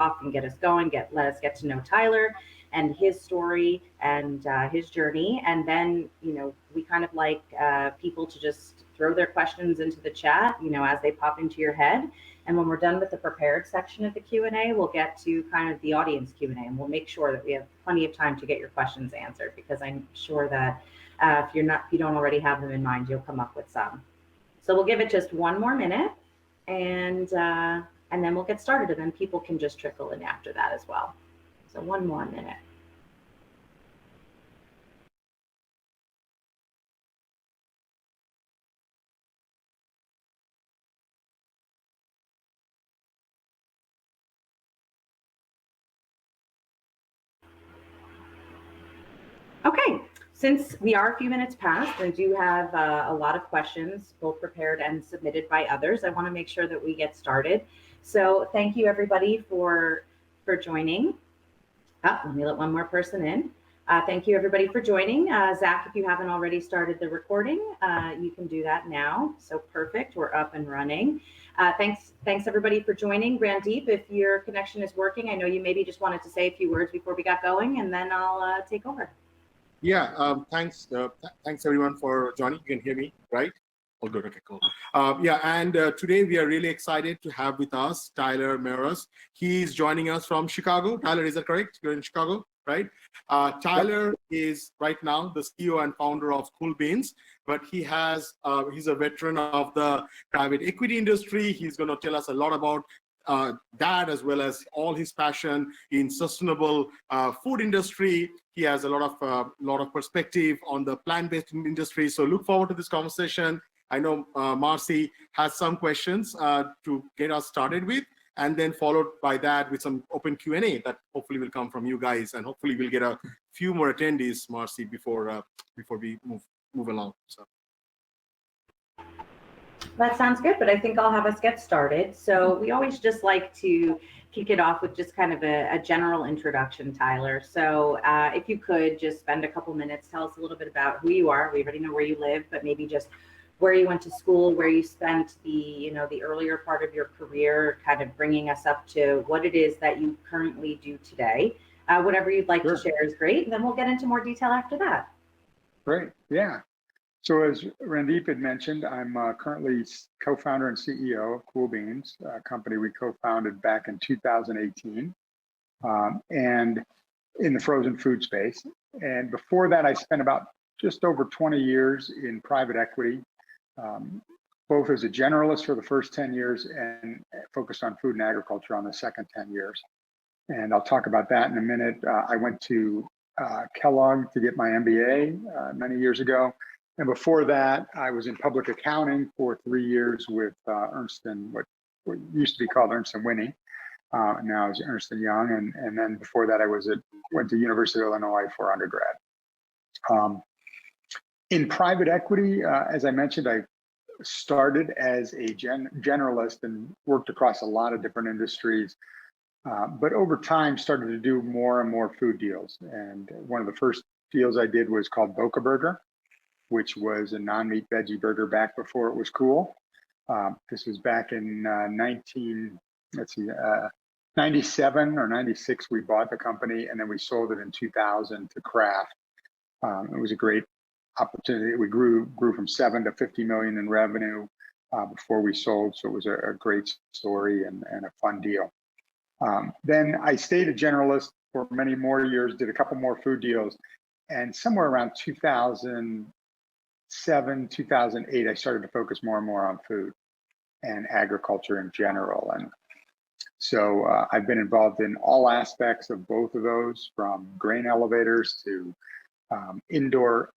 off and get us going, let us get to know Tyler and his story and his journey. And then, we kind of like people to just throw their questions into the chat, as they pop into your head. And when we're done with the prepared section of the Q&A, we'll get to kind of the audience Q&A, and we'll make sure that we have plenty of time to get your questions answered, because I'm sure that if you don't already have them in mind, you'll come up with some. So we'll give it just one more minute, and then we'll get started, and then people can just trickle in after that as well. So one more minute. Okay, since we are a few minutes past and do have a lot of questions, both prepared and submitted by others, I want to make sure that we get started. So thank you, everybody, for joining. Let me let one more person in. Thank you, everybody, for joining. Zach, if you haven't already started the recording, you can do that now. So perfect, we're up and running. Thanks, everybody, for joining. Randeep, if your connection is working, I know you maybe just wanted to say a few words before we got going, and then I'll take over. Yeah, thanks everyone for joining. You can hear me, right? All good, okay, cool. Today we are really excited to have with us Tyler Mayoras. He's joining us from Chicago. Tyler, is that correct? You're in Chicago, right? Tyler is right now the CEO and founder of Cool Beans, but he's a veteran of the private equity industry. He's going to tell us a lot about that, as well as all his passion in sustainable food industry. He has a lot of perspective on the plant-based industry. So look forward to this conversation. I know Marcy has some questions to get us started with, and then followed by that with some open Q&A that hopefully will come from you guys, and hopefully we'll get a few more attendees, Marcy, before we move along. So. That sounds good, but I think I'll have us get started. So we always just like to kick it off with just kind of a general introduction, Tyler. So if you could just spend a couple minutes, tell us a little bit about who you are. We already know where you live, but maybe just where you went to school, where you spent the earlier part of your career, kind of bringing us up to what it is that you currently do today. Whatever you'd like to share is great, and then we'll get into more detail after that. Great, yeah. So as Randeep had mentioned, I'm currently co-founder and CEO of Cool Beans, a company we co-founded back in 2018, and in the frozen food space. And before that, I spent about just over 20 years in private equity, both as a generalist for the first 10 years and focused on food and agriculture on the second 10 years. And I'll talk about that in a minute. I went to Kellogg to get my MBA many years ago. And before that, I was in public accounting for 3 years with Ernst and what used to be called Ernst and Winnie. Now it's Ernst and Young. And then before that, I went to University of Illinois for undergrad. In private equity, as I mentioned, I started as a generalist and worked across a lot of different industries. But over time, started to do more and more food deals. And one of the first deals I did was called Boca Burger, which was a non-meat veggie burger back before it was cool. This was back in 97 or 96, we bought the company, and then we sold it in 2000 to Kraft. It was a great opportunity. We grew from 7 to 50 million in revenue before we sold, so it was a great story and a fun deal. Then I stayed a generalist for many more years, did a couple more food deals, and somewhere around 2007, 2008, I started to focus more and more on food and agriculture in general. And so I've been involved in all aspects of both of those, from grain elevators to indoor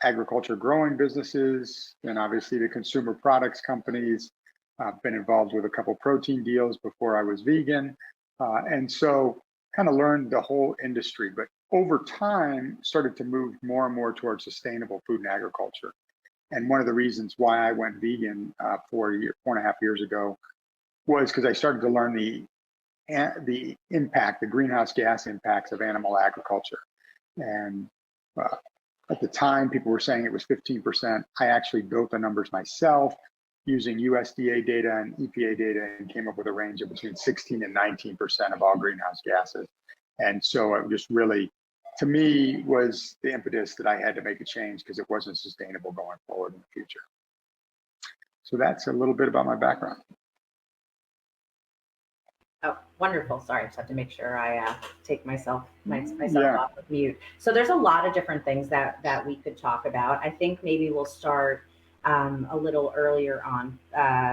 agriculture growing businesses, and obviously the consumer products companies. I've been involved with a couple protein deals before I was vegan. And so kind of learned the whole industry, but over time started to move more and more towards sustainable food and agriculture. And one of the reasons why I went vegan 4.5 years ago was because I started to learn the impact, the greenhouse gas impacts of animal agriculture. And at the time, people were saying it was 15%. I actually built the numbers myself using USDA data and EPA data and came up with a range of between 16 and 19% of all greenhouse gases. And so it just really, to me, was the impetus that I had to make a change because it wasn't sustainable going forward in the future. So that's a little bit about my background. Oh, wonderful. Sorry, I just have to make sure I take myself Yeah. off of mute. So there's a lot of different things that we could talk about. I think maybe we'll start a little earlier on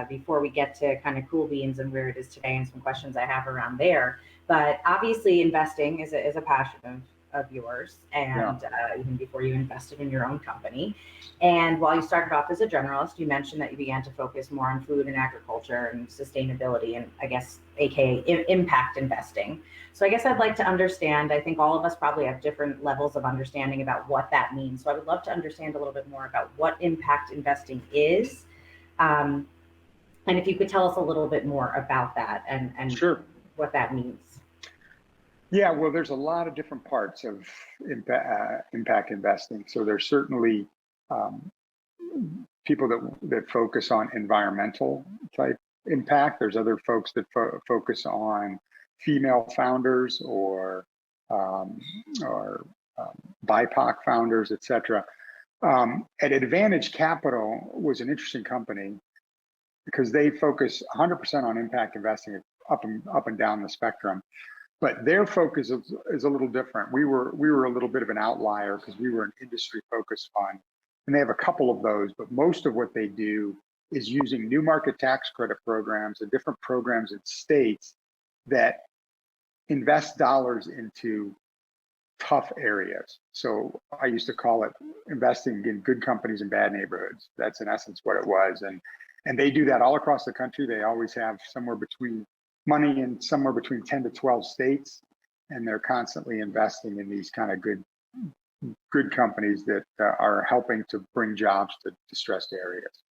before we get to kind of Cool Beans and where it is today and some questions I have around there. But obviously investing is a passion of yours, and even before you invested in your own company. And while you started off as a generalist, you mentioned that you began to focus more on food and agriculture and sustainability, and I guess AKA impact investing. So I guess I'd like to understand, I think all of us probably have different levels of understanding about what that means. So I would love to understand a little bit more about what impact investing is. And if you could tell us a little bit more about that and Sure. what that means. Yeah, well, there's a lot of different parts of impact investing. So there's certainly people that focus on environmental type impact. There's other folks that focus on female founders or BIPOC founders, et cetera. At Advantage Capital was an interesting company because they focus 100% on impact investing up and down the spectrum. But their focus is a little different. We were a little bit of an outlier because we were an industry-focused fund, and they have a couple of those. But most of what they do is using new market tax credit programs and different programs in states that invest dollars into tough areas. So I used to call it investing in good companies in bad neighborhoods. That's in essence what it was, and they do that all across the country. They always have money in somewhere between 10 to 12 states, and they're constantly investing in these kind of good companies that are helping to bring jobs to distressed areas.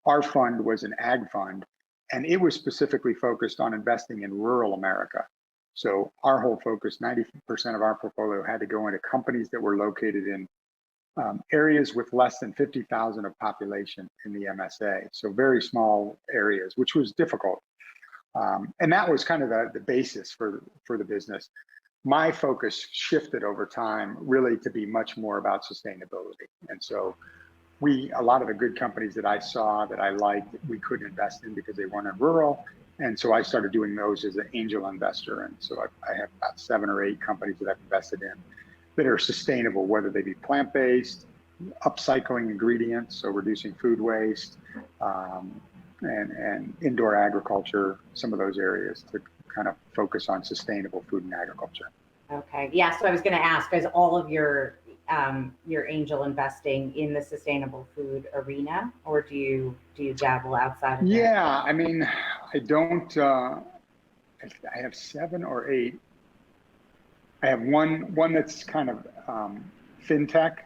Our fund was an ag fund, and it was specifically focused on investing in rural America. So our whole focus, 90% of our portfolio had to go into companies that were located in areas with less than 50,000 of population in the MSA. So very small areas, which was difficult. And that was kind of the basis for the business. My focus shifted over time really to be much more about sustainability. And so a lot of the good companies that I saw that I liked, we couldn't invest in because they weren't in rural. And so I started doing those as an angel investor. And so I have about 7 or 8 companies that I've invested in that are sustainable, whether they be plant-based, upcycling ingredients, so reducing food waste, and indoor agriculture, some of those areas to kind of focus on sustainable food and agriculture. Okay, yeah. So I was going to ask, is all of your angel investing in the sustainable food arena, or do you dabble outside of that? Yeah, I mean, I don't. I have 7 or 8. I have one that's kind of fintech,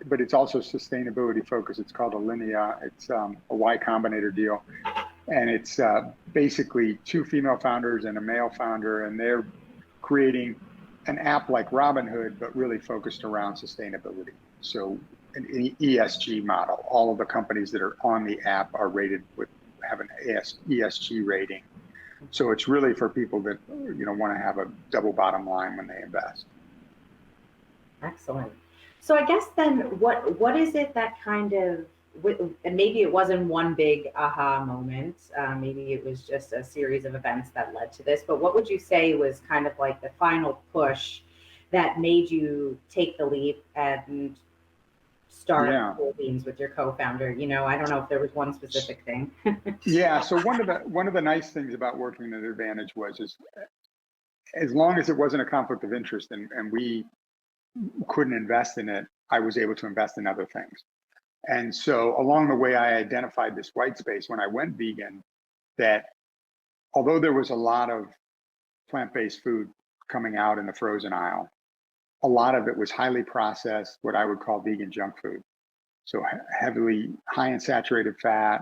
but it's also sustainability focused. It's called Alinea. It's a Y Combinator deal, and it's basically 2 female founders and a male founder, and they're creating an app like Robinhood, but really focused around sustainability. So an ESG model. All of the companies that are on the app are rated have an ESG rating. So it's really for people that want to have a double bottom line when they invest. Excellent. So I guess then what is it that kind of, and maybe it wasn't one big aha moment, maybe it was just a series of events that led to this, but what would you say was kind of like the final push that made you take the leap and start Cool Beans with your co-founder? I don't know if there was one specific thing. Yeah, so one of the nice things about working at Advantage is as long as it wasn't a conflict of interest and we couldn't invest in it, I was able to invest in other things. And so along the way, I identified this white space when I went vegan, that although there was a lot of plant-based food coming out in the frozen aisle, a lot of it was highly processed, what I would call vegan junk food. So heavily high in saturated fat.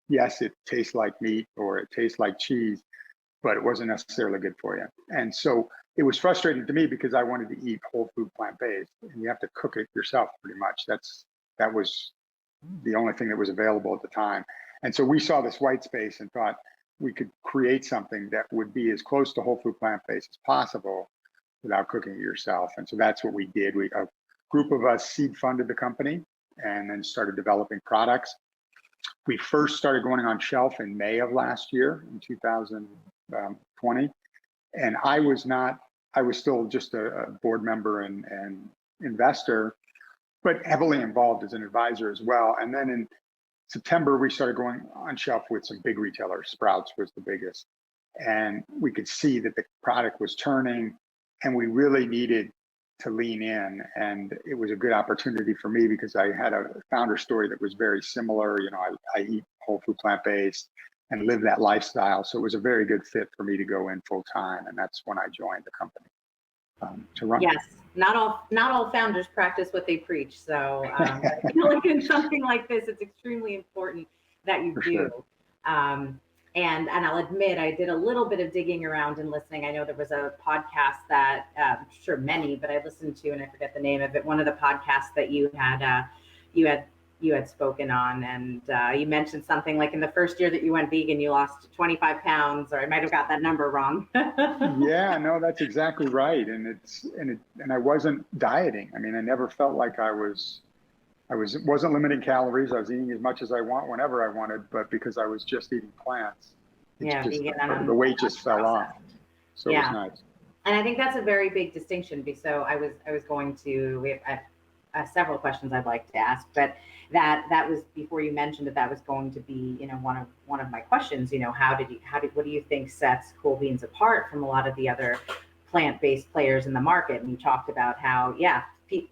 Yes, it tastes like meat or it tastes like cheese, but it wasn't necessarily good for you. And so it was frustrating to me because I wanted to eat whole food plant-based, and you have to cook it yourself pretty much. That was the only thing that was available at the time. And so we saw this white space and thought we could create something that would be as close to whole food plant-based as possible without cooking it yourself. And so that's what we did. A group of us seed funded the company and then started developing products. We first started going on shelf in May of last year, in 2020. And I was still just a board member and investor, but heavily involved as an advisor as well. And then in September, we started going on shelf with some big retailers. Sprouts was the biggest. And we could see that the product was turning and we really needed to lean in. And it was a good opportunity for me because I had a founder story that was very similar. You know, I eat whole food plant-based and live that lifestyle. So it was a very good fit for me to go in full time. And that's when I joined the company to run. Yes, not all founders practice what they preach. So I feel like in something like this, it's extremely important that you For do. sure. And I'll admit, I did a little bit of digging around and listening. I know there was a podcast that, I'm sure many, but I listened to, and I forget the name of it. One of the podcasts that you had spoken on, and you mentioned something like in the first year that you went vegan, you lost 25 pounds, or I might have got that number wrong. Yeah, no, that's exactly right. And I wasn't dieting. I mean, I never felt like I wasn't limiting calories. I was eating as much as I want whenever I wanted, but because I was just eating plants, the weight just fell off. So yeah. It was nice. And I think that's a very big distinction. So I was going to, we have several questions I'd like to ask, but that was before you mentioned that was going to be, you know, one of my questions. You know, what do you think sets Cool Beans apart from a lot of the other plant-based players in the market? And you talked about how,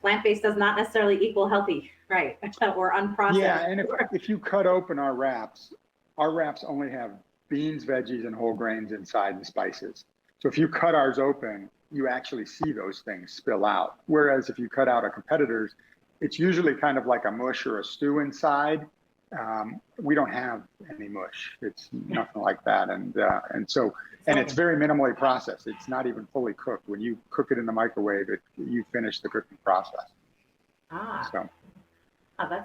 plant-based does not necessarily equal healthy, right? Or unprocessed. Yeah, and if you cut open our wraps only have beans, veggies, and whole grains inside and spices. So if you cut ours open, you actually see those things spill out. Whereas if you cut out a competitor's, it's usually kind of like a mush or a stew inside. We don't have any mush. It's nothing like that. And it's very minimally processed. It's not even fully cooked. When you cook it in the microwave, you finish the cooking process. That's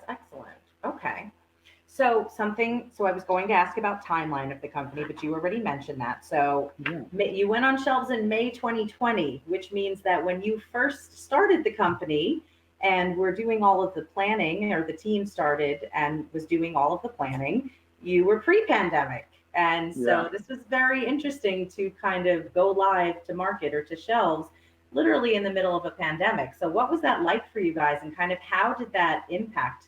excellent. Okay. So I was going to ask about timeline of the company, but you already mentioned that. So you went on shelves in May 2020, which means that when you first started the company and were doing all of the planning, or the team started and was doing all of the planning, you were pre-pandemic. And so this was very interesting to kind of go live to market or to shelves literally in the middle of a pandemic. So what was that like for you guys, and kind of how did that impact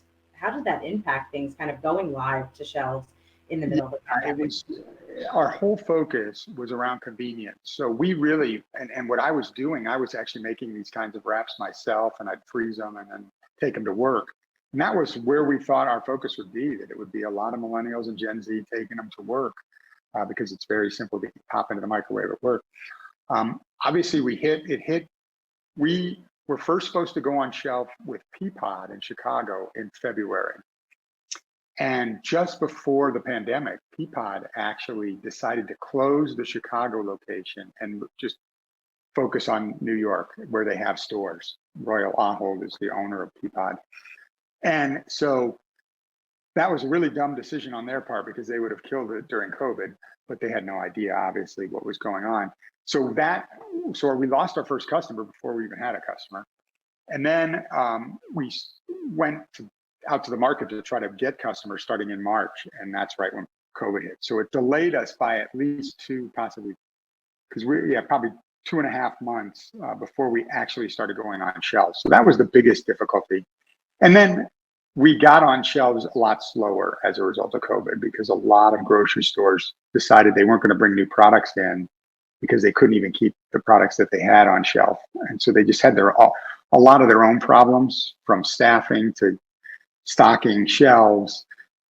things kind of going live to shelves in the middle of the pandemic? Our whole focus was around convenience. So we really, and what I was doing, I was actually making these kinds of wraps myself, and I'd freeze them and then take them to work. And that was where we thought our focus would be, that it would be a lot of millennials and Gen Z taking them to work because it's very simple to pop into the microwave at work. Obviously, we were first supposed to go on shelf with Peapod in Chicago in February. And just before the pandemic, Peapod actually decided to close the Chicago location and just focus on New York, where they have stores. Royal Ahold is the owner of Peapod. And so that was a really dumb decision on their part, because they would have killed it during COVID, but they had no idea, obviously, what was going on. So we lost our first customer before we even had a customer. And then we went out to the market to try to get customers starting in March. And that's right when COVID hit. So it delayed us by at least probably 2.5 months before we actually started going on shelves. So that was the biggest difficulty. And then we got on shelves a lot slower as a result of COVID, because a lot of grocery stores decided they weren't going to bring new products in because they couldn't even keep the products that they had on shelf. And so they just had a lot of their own problems, from staffing to stocking shelves.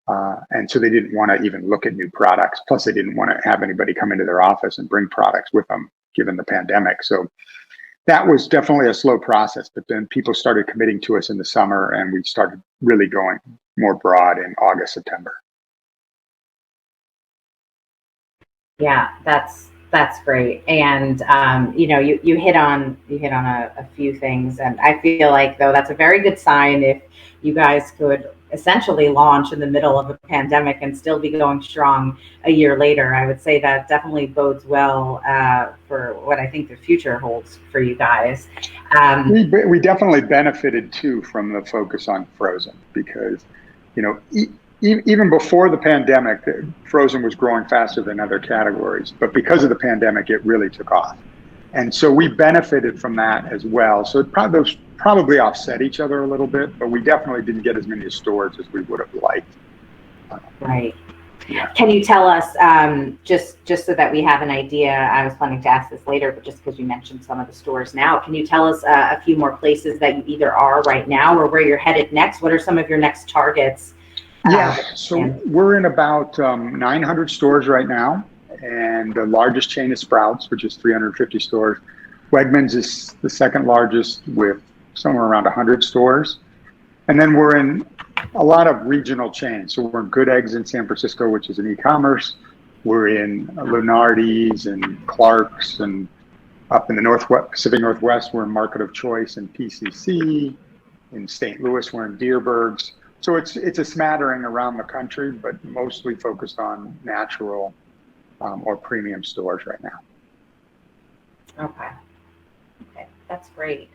And so they didn't want to even look at new products. Plus, they didn't want to have anybody come into their office and bring products with them, given the pandemic. So that was definitely a slow process. But then people started committing to us in the summer, and we started really going more broad in August, September. Yeah, that's That's great. And you hit on a few things, and I feel like though that's a very good sign if you guys could essentially launch in the middle of a pandemic and still be going strong a year later. I would say that definitely bodes well for what I think the future holds for you guys. We definitely benefited too from the focus on frozen because, even before the pandemic, frozen was growing faster than other categories. But because of the pandemic, it really took off. And so we benefited from that as well. So those probably offset each other a little bit, but we definitely didn't get as many stores as we would have liked. Right. Yeah. Can you tell us, just so that we have an idea, I was planning to ask this later, but just because you mentioned some of the stores now, can you tell us a few more places that you either are right now or where you're headed next? What are some of your next targets? Yeah, so we're in about 900 stores right now, and the largest chain is Sprouts, which is 350 stores. Wegmans is the second largest with somewhere around 100 stores. And then we're in a lot of regional chains. So we're in Good Eggs in San Francisco, which is an e-commerce. We're in Lunardi's and Clark's, and up in the Pacific Northwest, we're in Market of Choice and PCC. In St. Louis, we're in Deerberg's. So it's a smattering around the country, but mostly focused on natural or premium stores right now. Okay, that's great.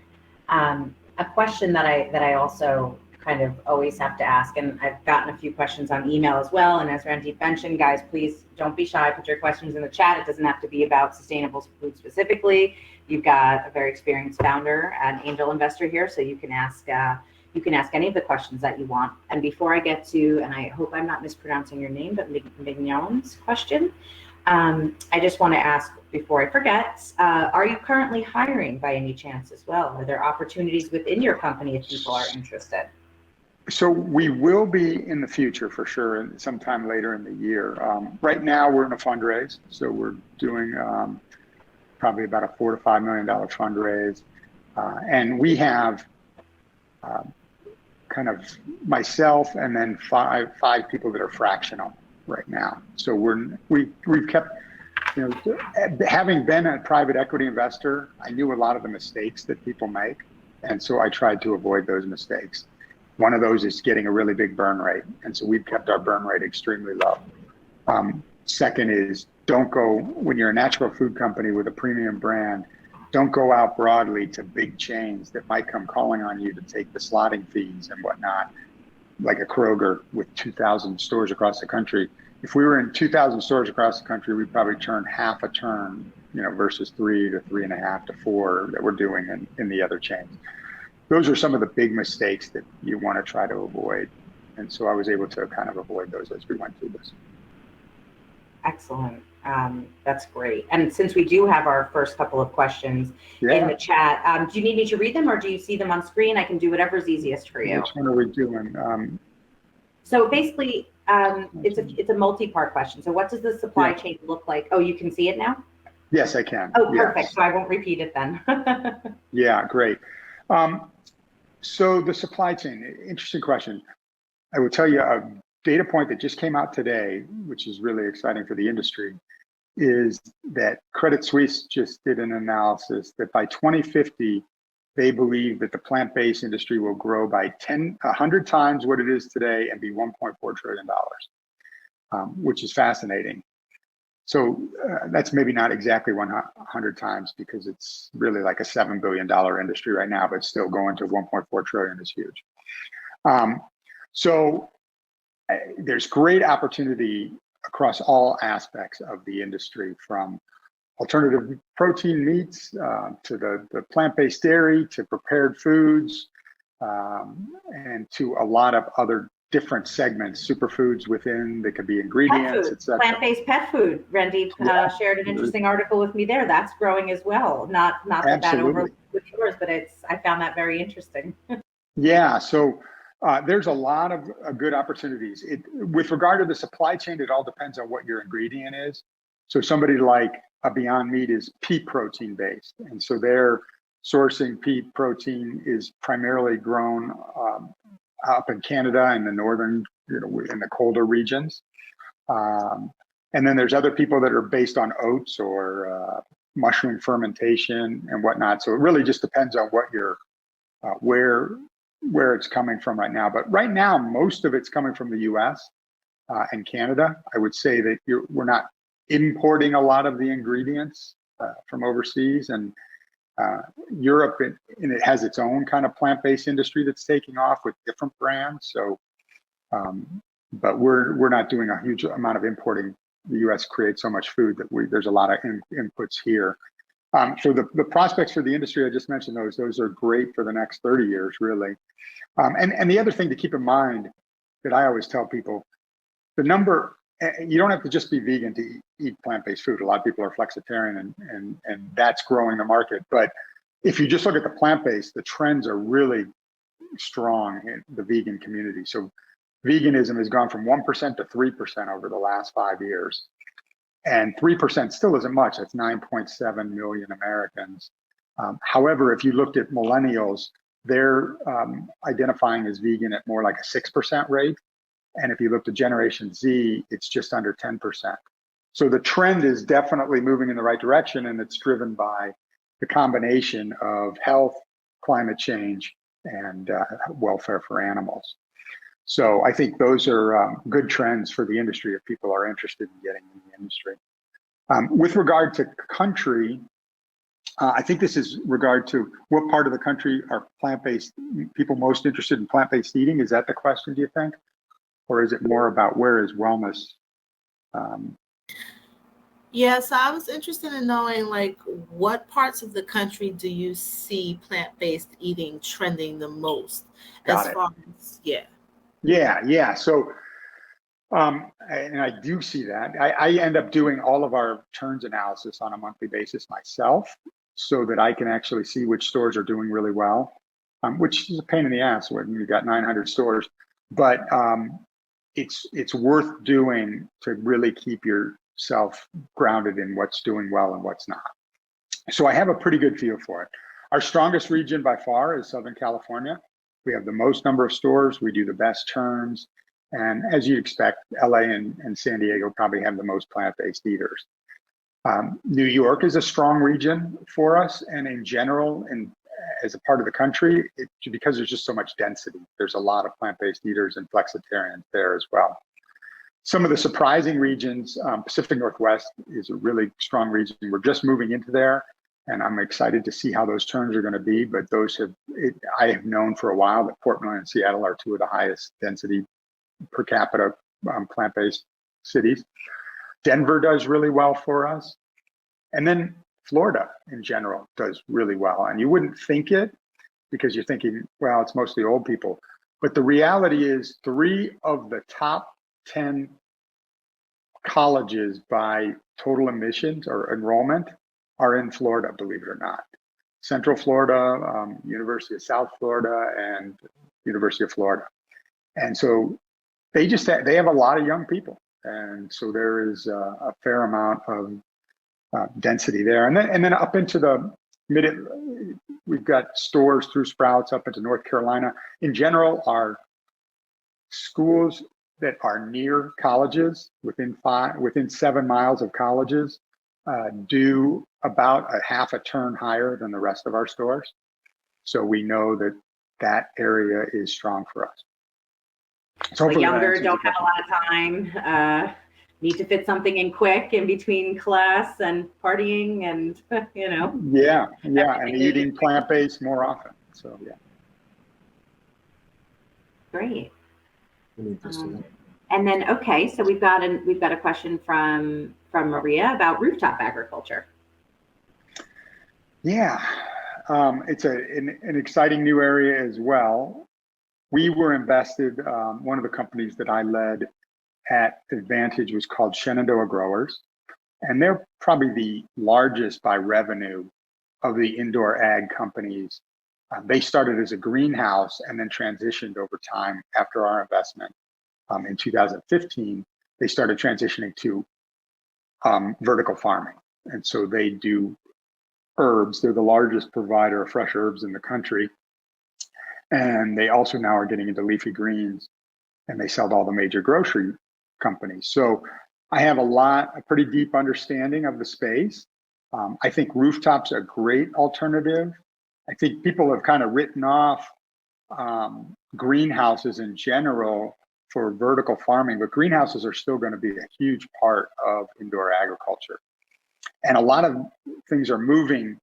A question that I also kind of always have to ask, and I've gotten a few questions on email as well. And as Randeep mentioned, guys, please don't be shy. Put your questions in the chat. It doesn't have to be about sustainable food specifically. You've got a very experienced founder, an angel investor here, so you can ask any of the questions that you want. And before I get to, and I hope I'm not mispronouncing your name, but Mignon's question, I just want to ask before I forget, are you currently hiring by any chance as well? Are there opportunities within your company if people are interested? So we will be in the future for sure, and sometime later in the year. Right now we're in a fundraise, so we're doing probably about a $4 to $5 million fundraise, and we have kind of myself and then five people that are fractional right now. So we've kept, having been a private equity investor, I knew a lot of the mistakes that people make, and so I tried to avoid those mistakes. One of those is getting a really big burn rate, and so we've kept our burn rate extremely low. Second is when you're a natural food company with a premium brand, don't go out broadly to big chains that might come calling on you to take the slotting fees and whatnot, like a Kroger with 2,000 stores across the country. If we were in 2,000 stores across the country, we'd probably turn half a turn, versus 3 to 3.5 to 4 that we're doing in the other chains. Those are some of the big mistakes that you want to try to avoid. And so I was able to kind of avoid those as we went through this. Excellent. That's great. And since we do have our first couple of questions in the chat, do you need me to read them or do you see them on screen? I can do whatever's easiest for you. Which one are we doing? So basically, it's a multi-part question. So what does the supply chain look like? Oh, you can see it now? Yes, I can. Oh, perfect. Yes. So I won't repeat it then. Yeah, great. So the supply chain, interesting question. I will tell you a data point that just came out today, which is really exciting for the industry, is that Credit Suisse just did an analysis that by 2050, they believe that the plant-based industry will grow by 100 times what it is today and be $1.4 trillion, which is fascinating. So that's maybe not exactly 100 times because it's really like a $7 billion industry right now, but still going to 1.4 trillion is huge. So there's great opportunity across all aspects of the industry, from alternative protein meats to the plant-based dairy to prepared foods and to a lot of other different segments, superfoods within, that could be ingredients, etc. Plant-based pet food. Randeep shared an interesting article with me there. That's growing as well. Not that over with yours, but I found that very interesting. Yeah, so there's a lot of good opportunities. With regard to the supply chain, it all depends on what your ingredient is. So somebody like a Beyond Meat is pea protein based, and so their sourcing pea protein is primarily grown up in Canada and the northern, in the colder regions. And then there's other people that are based on oats or mushroom fermentation and whatnot. So it really just depends on what you're, where it's coming from right now. But right now, most of it's coming from the US and Canada. I would say that we're not importing a lot of the ingredients from overseas. And Europe, and it has its own kind of plant-based industry that's taking off with different brands. So, but we're not doing a huge amount of importing. The U.S. creates so much food that there's a lot of inputs here. So the prospects for the industry, I just mentioned those are great for the next 30 years, really. And the other thing to keep in mind that I always tell people, you don't have to just be vegan to eat plant-based food. A lot of people are flexitarian and that's growing the market. But if you just look at the plant-based, the trends are really strong in the vegan community. So veganism has gone from 1% to 3% over the last 5 years. And 3% still isn't much. That's 9.7 million Americans. However, if you looked at millennials, they're identifying as vegan at more like a 6% rate. And if you look at Generation Z, it's just under 10%. So the trend is definitely moving in the right direction, and it's driven by the combination of health, climate change, and welfare for animals. So I think those are good trends for the industry if people are interested in getting in the industry. With regard to country, I think this is regard to what part of the country are plant-based people most interested in plant-based eating. Is that the question, do you think? Or is it more about where is wellness? Yeah, so I was interested in knowing, like, what parts of the country do you see plant-based eating trending the most? Yeah. So, and I do see that. I end up doing all of our turns analysis on a monthly basis myself so that I can actually see which stores are doing really well, which is a pain in the ass when you've got 900 stores. But it's worth doing to really keep yourself grounded in what's doing well and what's not. So I have a pretty good feel for it. Our strongest region by far is Southern California. We have the most number of stores. We do the best turns. And as you'd expect, LA and San Diego probably have the most plant-based eaters. New York is a strong region for us. And in general, and as a part of the country, because there's just so much density, there's a lot of plant-based eaters and flexitarians there as well. Some of the surprising regions, Pacific Northwest is a really strong region. We're just moving into there, and I'm excited to see how those turns are going to be. But I have known for a while that Portland and Seattle are two of the highest density per capita plant-based cities. Denver does really well for us. And then Florida in general does really well. And you wouldn't think it because you're thinking, well, it's mostly old people. But the reality is 3 of the top 10 colleges by total admissions or enrollment are in Florida, believe it or not. Central Florida, University of South Florida, and University of Florida. And so they have a lot of young people. And so there is a fair amount of density there. And then up into the we've got stores through Sprouts up into North Carolina. In general, our schools that are near colleges, within 7 miles of colleges, do about a half a turn higher than the rest of our stores. So we know that area is strong for us. So the younger don't have a lot of time, need to fit something in quick in between class and partying and, Yeah, and eating plant-based more often, so yeah. Great. And then, okay, so we've got a question from Maria about rooftop agriculture. Yeah, it's an exciting new area as well. We were invested, one of the companies that I led at Advantage was called Shenandoah Growers, and they're probably the largest by revenue of the indoor ag companies. They started as a greenhouse and then transitioned over time after our investment. In 2015, they started transitioning to vertical farming. And so they do herbs. They're the largest provider of fresh herbs in the country. And they also now are getting into leafy greens, and they sell to all the major grocery companies. So I have a pretty deep understanding of the space. I think rooftops are a great alternative. I think people have kind of written off greenhouses in general for vertical farming, but greenhouses are still going to be a huge part of indoor agriculture. And a lot of things are moving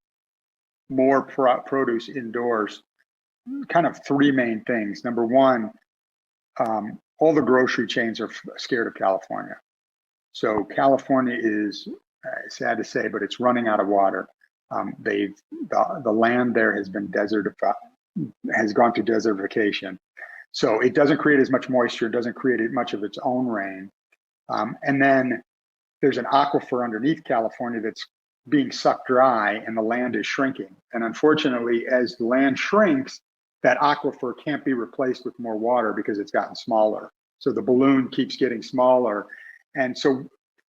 more produce indoors, kind of three main things. Number one, all the grocery chains are scared of California. So California is, sad to say, but it's running out of water. The land there has been has gone through desertification. So it doesn't create as much moisture, doesn't create much of its own rain. And then there's an aquifer underneath California that's being sucked dry and the land is shrinking. And unfortunately, as the land shrinks, that aquifer can't be replaced with more water because it's gotten smaller. So the balloon keeps getting smaller. And so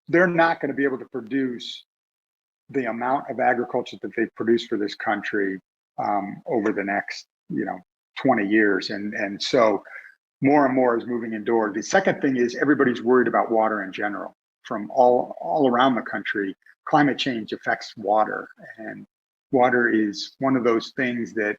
they're not going to be able to produce the amount of agriculture that they've produced for this country over the next, 20 years. And so more and more is moving indoor. The second thing is everybody's worried about water in general. From all around the country, climate change affects water. And water is one of those things that,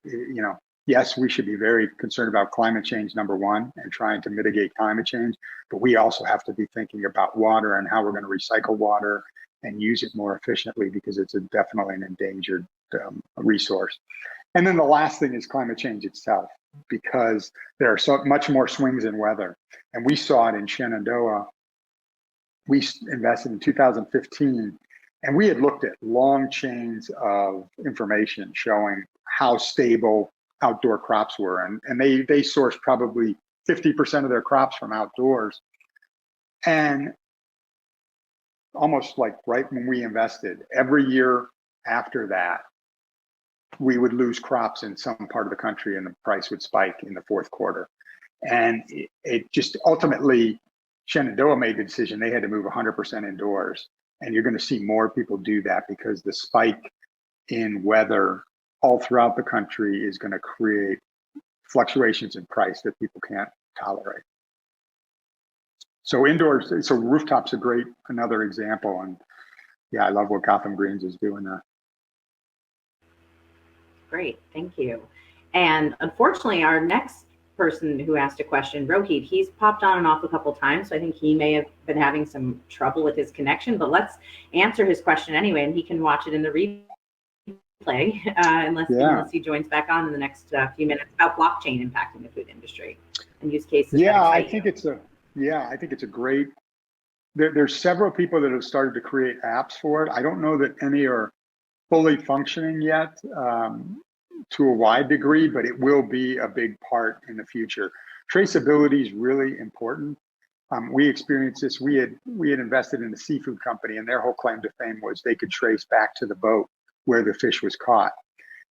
yes, we should be very concerned about climate change, number one, and trying to mitigate climate change. But we also have to be thinking about water and how we're going to recycle water and use it more efficiently because it's definitely an endangered resource. And then the last thing is climate change itself, because there are so much more swings in weather. And we saw it in Shenandoah. We invested in 2015, and we had looked at long chains of information showing how stable outdoor crops were. And they sourced probably 50% of their crops from outdoors. And almost like right when we invested, every year after that, we would lose crops in some part of the country and the price would spike in the fourth quarter. And it just ultimately, Shenandoah made the decision they had to move 100% indoors. And you're going to see more people do that because the spike in weather all throughout the country is going to create fluctuations in price that people can't tolerate. So indoors, so rooftops are another example. And yeah, I love what Gotham Greens is doing there. Great, thank you. And unfortunately, our next person who asked a question, Rohit, he's popped on and off a couple times, so I think he may have been having some trouble with his connection, but let's answer his question anyway, and he can watch it in the replay unless he joins back on in the next few minutes about blockchain impacting the food industry and use cases. Yeah, I think it's a great, there's several people that have started to create apps for it. I don't know that any are fully functioning yet to a wide degree, but it will be a big part in the future. Traceability is really important. We experienced this. We had invested in a seafood company, and their whole claim to fame was they could trace back to the boat where the fish was caught.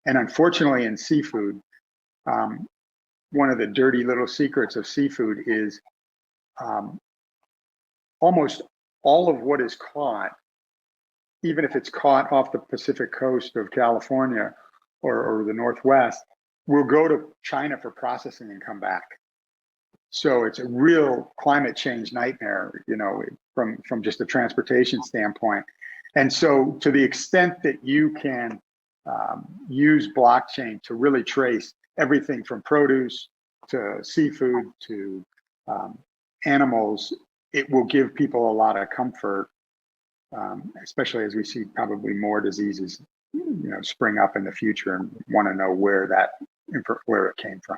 And unfortunately, in seafood, one of the dirty little secrets of seafood is almost all of what is caught, even if it's caught off the Pacific coast of California or the Northwest, will go to China for processing and come back. So it's a real climate change nightmare, from just a transportation standpoint. And so to the extent that you can use blockchain to really trace everything from produce to seafood to animals, it will give people a lot of comfort, especially as we see probably more diseases, spring up in the future and want to know where it came from.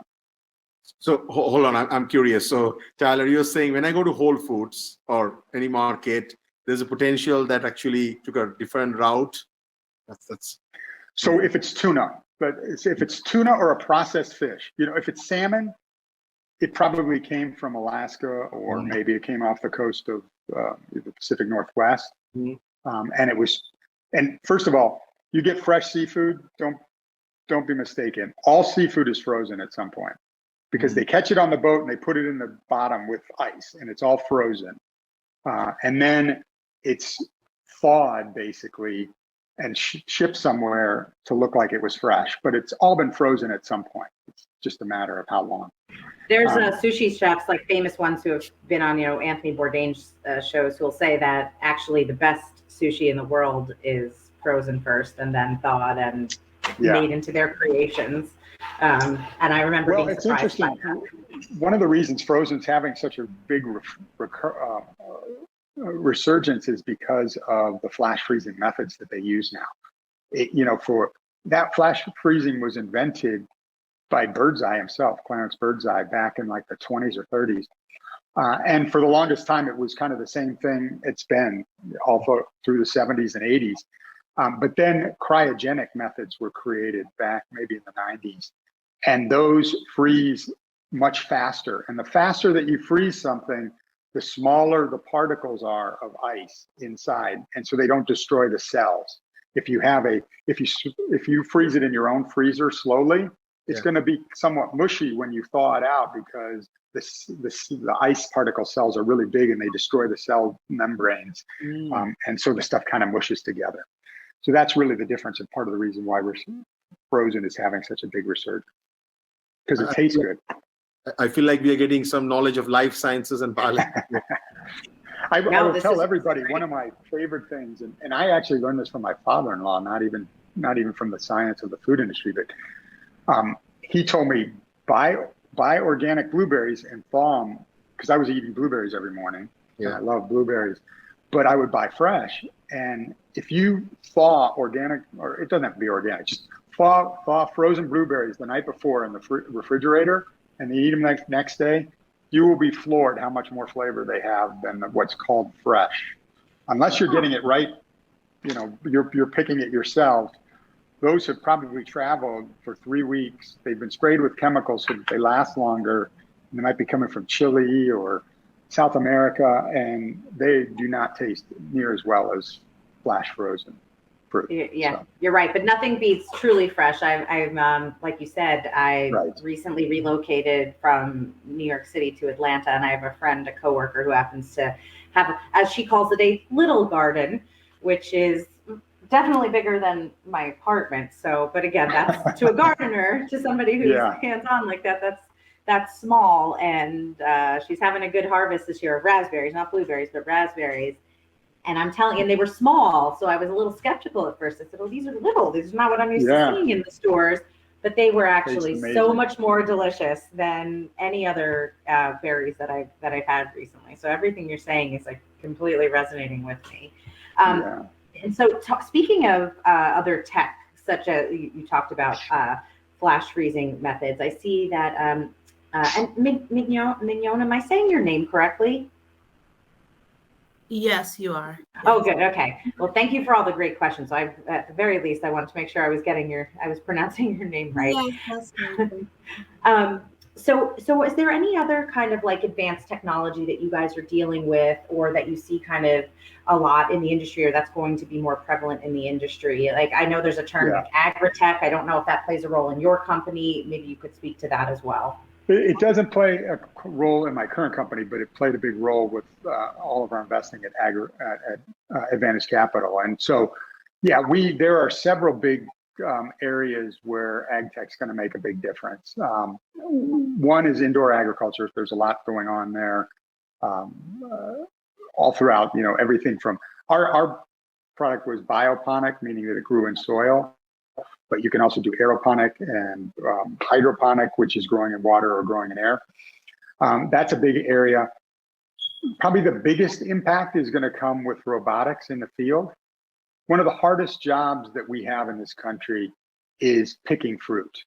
So hold on, I'm curious. So Tyler, you're saying when I go to Whole Foods or any market, there's a potential that actually took a different route? That's. So if it's tuna, if it's tuna or a processed fish, if it's salmon, it probably came from Alaska or maybe it came off the coast of the Pacific Northwest. And first of all, you get fresh seafood, don't be mistaken. All seafood is frozen at some point because they catch it on the boat and they put it in the bottom with ice and it's all frozen. And then it's thawed basically and shipped somewhere to look like it was fresh, but it's all been frozen at some point. It's just a matter of how long. There's sushi chefs, like famous ones who have been on, Anthony Bourdain's shows, who will say that actually the best sushi in the world is frozen first and then thawed and made into their creations. And I remember being surprised by that. One of the reasons frozen's having such a big resurgence is because of the flash freezing methods that they use now. For that, flash freezing was invented by Birdseye himself, Clarence Birdseye, back in like the 20s or 30s. And for the longest time, it was kind of the same thing it's been all through the 70s and 80s. But then cryogenic methods were created back maybe in the 90s. And those freeze much faster. And the faster that you freeze something, the smaller the particles are of ice inside. And so they don't destroy the cells. If you freeze it in your own freezer slowly, it's going to be somewhat mushy when you thaw it out, because the ice particle cells are really big and they destroy the cell membranes. And so the stuff kind of mushes together. So that's really the difference, and part of the reason why frozen is having such a big resurgence, because it tastes good. I feel like we are getting some knowledge of life sciences and biology. I will tell everybody one of my favorite things, and I actually learned this from my father-in-law, not even from the science of the food industry, but he told me buy organic blueberries and thaw them, because I was eating blueberries every morning. Yeah, I love blueberries, but I would buy fresh. And if you thaw organic, or it doesn't have to be organic, just thaw frozen blueberries the night before in the refrigerator, and you eat them next day, you will be floored how much more flavor they have than what's called fresh. Unless you're getting it right, you're picking it yourself. Those have probably traveled for 3 weeks. They've been sprayed with chemicals so that they last longer. And they might be coming from Chile or South America, and they do not taste near as well as flash frozen fruit. Yeah, so. You're right, but nothing beats truly fresh. I'm like you said, I recently relocated from New York City to Atlanta, and I have a friend, a coworker, who happens to have, as she calls it, a little garden, which is definitely bigger than my apartment. So, but again, that's to a gardener, to somebody who's hands-on like that, that's small. And she's having a good harvest this year of raspberries, not blueberries, but raspberries. And I'm telling you, and they were small. So I was a little skeptical at first. I said, oh, these are little. This is not what I'm used to seeing in the stores. But they were actually so much more delicious than any other berries that I've had recently. So everything you're saying is like completely resonating with me. And so speaking of other tech, such as you talked about flash freezing methods, I see that, and Mignon, am I saying your name correctly? Yes, you are. Yes. Oh, good. Okay. Well, thank you for all the great questions. At the very least, I wanted to make sure I was pronouncing your name right. Yes, that's So is there any other kind of like advanced technology that you guys are dealing with, or that you see kind of a lot in the industry, or that's going to be more prevalent in the industry? Like, I know there's a term like Agritech. I don't know if that plays a role in your company. Maybe you could speak to that as well. It doesn't play a role in my current company, but it played a big role with all of our investing at Advantage Capital. And so, there are several big areas where ag tech's going to make a big difference. One is indoor agriculture. There's a lot going on there, all throughout. Everything from our product was bioponic, meaning that it grew in soil, but you can also do aeroponic and hydroponic, which is growing in water or growing in air. That's a big area. Probably the biggest impact is going to come with robotics in the field. One of the hardest jobs that we have in this country is picking fruit,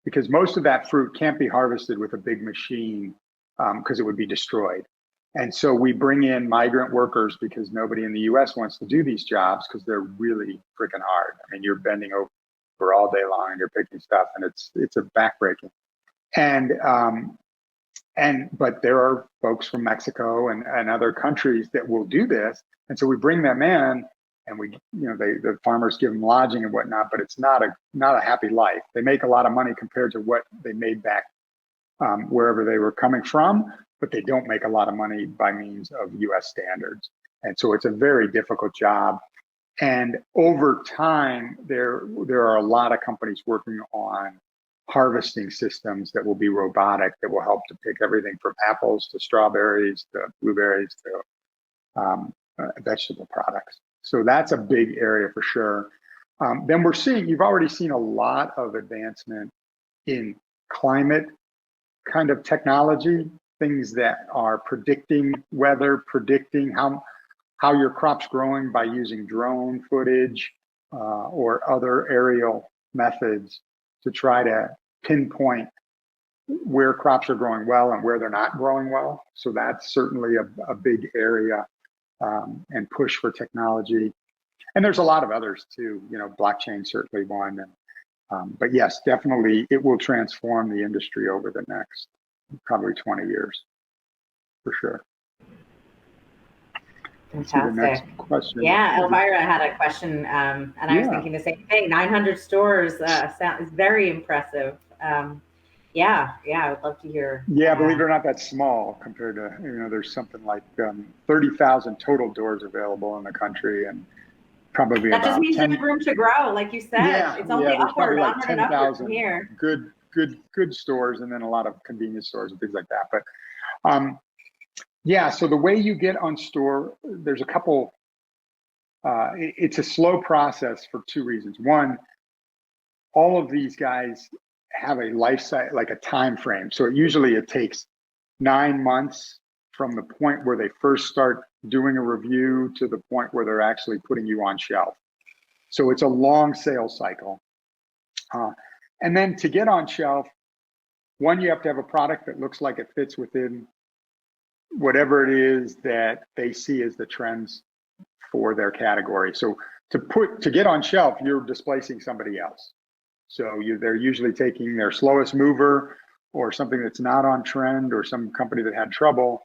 because most of that fruit can't be harvested with a big machine because it would be destroyed. And so we bring in migrant workers, because nobody in the US wants to do these jobs because they're really freaking hard. I mean, you're bending over all day long and you're picking stuff, and it's a backbreaking. But there are folks from Mexico and other countries that will do this. And so we bring them in, and the farmers give them lodging and whatnot, but it's not a happy life. They make a lot of money compared to what they made back wherever they were coming from, but they don't make a lot of money by means of US standards. And so it's a very difficult job. And over time, there are a lot of companies working on harvesting systems that will be robotic, that will help to pick everything from apples to strawberries to blueberries to vegetable products. So that's a big area for sure. Then you've already seen a lot of advancement in climate kind of technology, things that are predicting weather, predicting how your crop's growing by using drone footage or other aerial methods to try to pinpoint where crops are growing well and where they're not growing well. So that's certainly a big area and push for technology. And there's a lot of others too, blockchain certainly one. But yes, definitely it will transform the industry over the next probably 20 years, for sure. Fantastic. Question. Yeah, Elvira had a question, and I was thinking the same thing. 900 stores is very impressive. Yeah, I would love to hear. Yeah, believe it or not, that's small compared to, there's something like 30,000 total doors available in the country, and probably that about just means 10, there's room to grow, like you said. Yeah, it's only there's upward, like onward and upward from here. Good stores, and then a lot of convenience stores and things like that. But yeah, so the way you get on store, there's a couple. It's a slow process for two reasons. One, all of these guys have a life cycle, like a time frame. So it takes 9 months from the point where they first start doing a review to the point where they're actually putting you on shelf. So it's a long sales cycle. And then to get on shelf, one, you have to have a product that looks like it fits within whatever it is that they see as the trends for their category. So to get on shelf, you're displacing somebody else. So they're usually taking their slowest mover or something that's not on trend or some company that had trouble,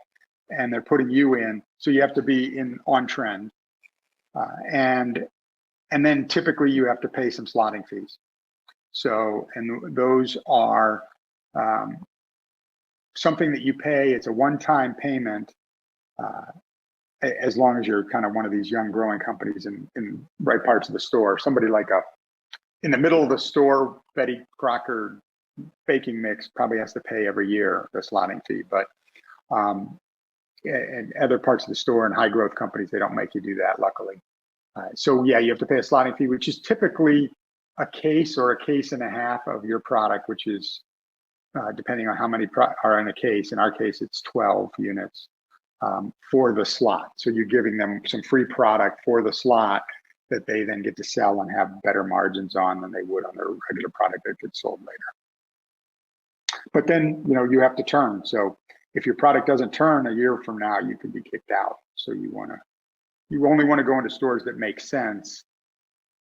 and they're putting you in. So you have to be on trend. And then typically you have to pay some slotting fees. So, and those are something that you pay. It's a one-time payment as long as you're kind of one of these young growing companies in right parts of the store. Somebody like in the middle of the store, Betty Crocker baking mix probably has to pay every year the slotting fee. But in other parts of the store and high growth companies, they don't make you do that, luckily. So yeah, you have to pay a slotting fee, which is typically a case or a case and a half of your product, which is depending on how many are in a case. In our case, it's 12 units for the slot. So you're giving them some free product for the slot that they then get to sell and have better margins on than they would on their regular product that gets sold later. But then, you have to turn. So if your product doesn't turn a year from now, you could be kicked out. So you only want to go into stores that make sense,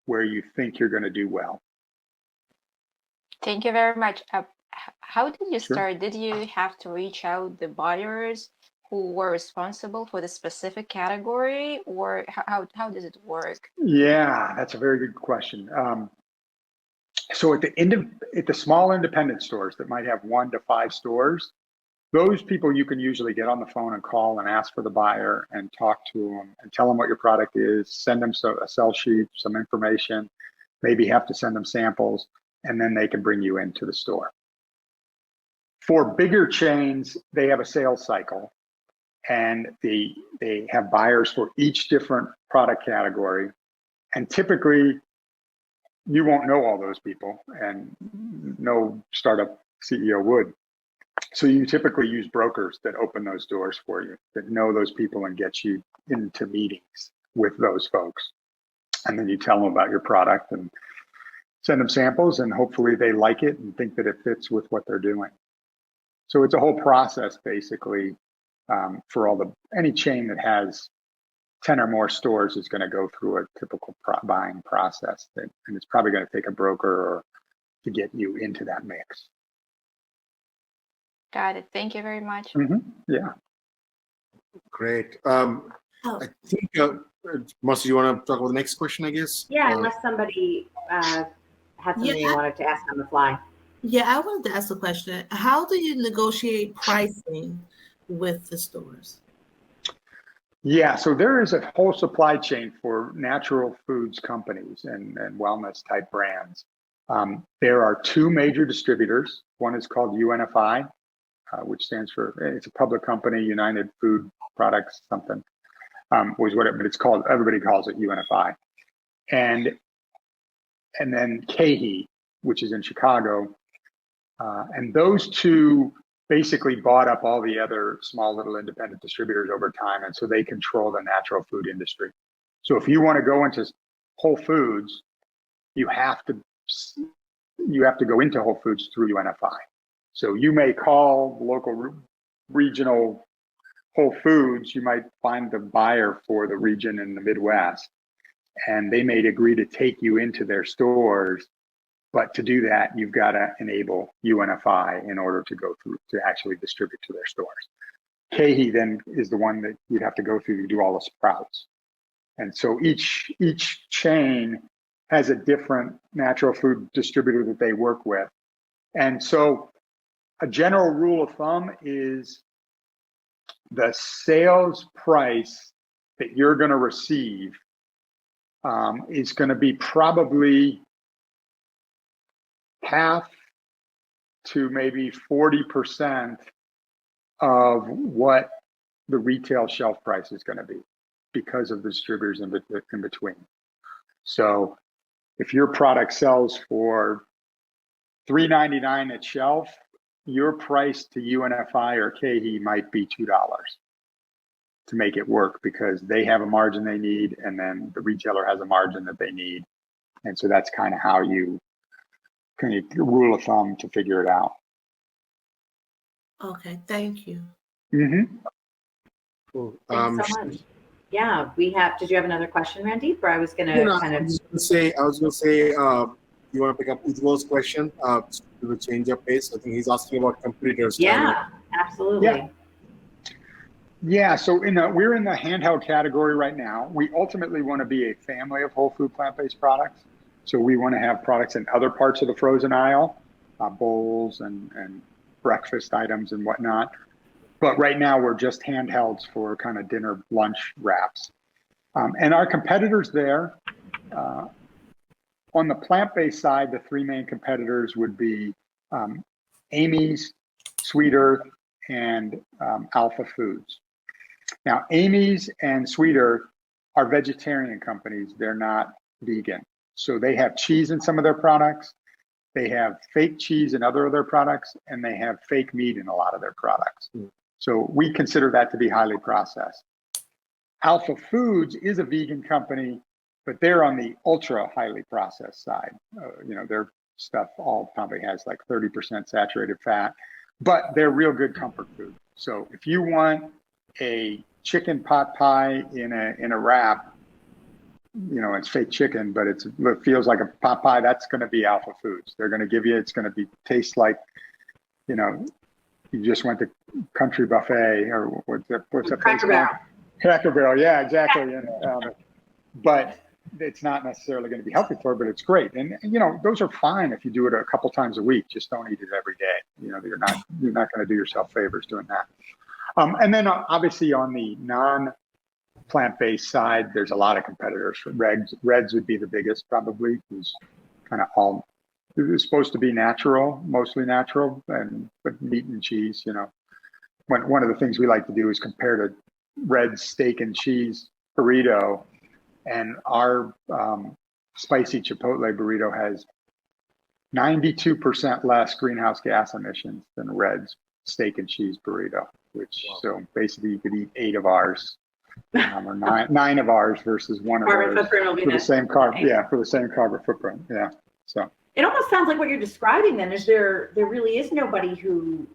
where you think you're going to do well. Thank you very much. How did you Sure. start? Did you have to reach out the buyers who were responsible for the specific category, or how does it work? Yeah, that's a very good question. So at the small independent stores that might have 1 to 5 stores, those people you can usually get on the phone and call and ask for the buyer and talk to them and tell them what your product is, send them a sell sheet, some information, maybe have to send them samples, and then they can bring you into the store. For bigger chains, they have a sales cycle, and they have buyers for each different product category. And typically, you won't know all those people, and no startup CEO would. So you typically use brokers that open those doors for you, that know those people and get you into meetings with those folks. And then you tell them about your product and send them samples, and hopefully they like it and think that it fits with what they're doing. So it's a whole process, basically, for any chain that has 10 or more stores is going to go through a typical buying process, and it's probably going to take a broker to get you into that mix. Got it. Thank you very much. Mm-hmm. Yeah. Great. I think, Marcy, you want to talk about the next question, I guess? Yeah, unless somebody had something you wanted to ask on the fly. Yeah, I wanted to ask a question. How do you negotiate pricing with the stores? Yeah, so there is a whole supply chain for natural foods companies and wellness type brands. There are two major distributors. One is called UNFI, which stands for, it's a public company, United Food Products something, was what it, but it's called, everybody calls it UNFI. And then KeHE, which is in Chicago. And those two basically bought up all the other small little independent distributors over time. And so they control the natural food industry. So if you want to go into Whole Foods, you have to go into Whole Foods through UNFI. So you may call the local regional Whole Foods, you might find the buyer for the region in the Midwest, and they may agree to take you into their stores. But to do that, you've got to enable UNFI in order to go through to actually distribute to their stores. KeHE then is the one that you'd have to go through to do all the sprouts. And so each chain has a different natural food distributor that they work with. And so a general rule of thumb is the sales price that you're going to receive is going to be probably half to maybe 40% of what the retail shelf price is going to be because of the distributors in between. So if your product sells for $3.99 at shelf, your price to UNFI or KeHE might be $2 to make it work because they have a margin they need and then the retailer has a margin that they need. And so that's kind of how you rule of thumb to figure it out. Okay, thank you. Mm-hmm. Cool. Thanks so much. Yeah, did you have another question, Randeep? Or I was going to I was going to say, you want to pick up Ujwal's question to change up pace? I think he's asking about competitors. Yeah, absolutely. Yeah, so we're in the handheld category right now. We ultimately want to be a family of whole food plant-based products. So we want to have products in other parts of the frozen aisle, bowls and breakfast items and whatnot. But right now we're just handhelds for kind of dinner, lunch wraps. And our competitors there, on the plant-based side, the three main competitors would be Amy's, Sweet Earth, and Alpha Foods. Now, Amy's and Sweet Earth are vegetarian companies. They're not vegan. So they have cheese in some of their products. They have fake cheese in other of their products, and they have fake meat in a lot of their products. So we consider that to be highly processed. Alpha Foods is a vegan company, but they're on the ultra highly processed side. Their stuff all probably has like 30% saturated fat, but they're real good comfort food. So if you want a chicken pot pie in a wrap, it's fake chicken, but it feels like a pot pie, that's going to be Alpha Foods. They're going to give you, it's going to taste like, you just went to Country Buffet or what's that Cracker Barrel. Cracker Barrel, yeah, exactly. But it's not necessarily going to be healthy for you, but it's great. And those are fine if you do it a couple times a week. Just don't eat it every day. You're not going to do yourself favors doing that. And then obviously on the non-plant-based side, there's a lot of competitors. Reds would be the biggest probably, who's kind of it's supposed to be natural, mostly natural, but meat and cheese. One of the things we like to do is compare to Red's steak and cheese burrito, and our spicy chipotle burrito has 92% less greenhouse gas emissions than Red's steak and cheese burrito. So basically you could eat 8 of ours or 9 of ours versus 1 of ours for the same carbon footprint. Yeah. So it almost sounds like what you're describing then is there really is nobody who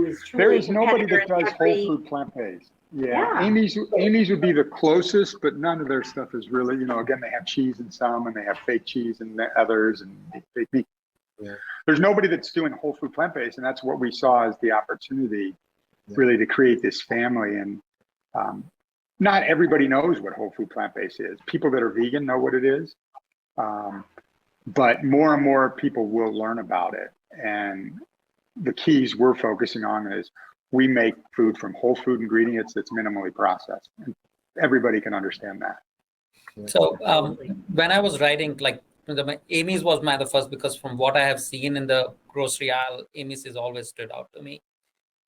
is truly there is nobody that does whole food plant-based. Yeah. Amy's would be the closest, but none of their stuff is really, again, they have cheese in some and they have fake cheese in others and fake meat. Yeah. There's nobody that's doing whole food plant-based, and that's what we saw as the opportunity really to create this family. And not everybody knows what whole food plant-based is. People that are vegan know what it is, but more and more people will learn about it. And the keys we're focusing on is We make food from whole food ingredients that's minimally processed. And everybody can understand that. So when I was writing, like Amy's was the first, because from what I have seen in the grocery aisle, Amy's has always stood out to me.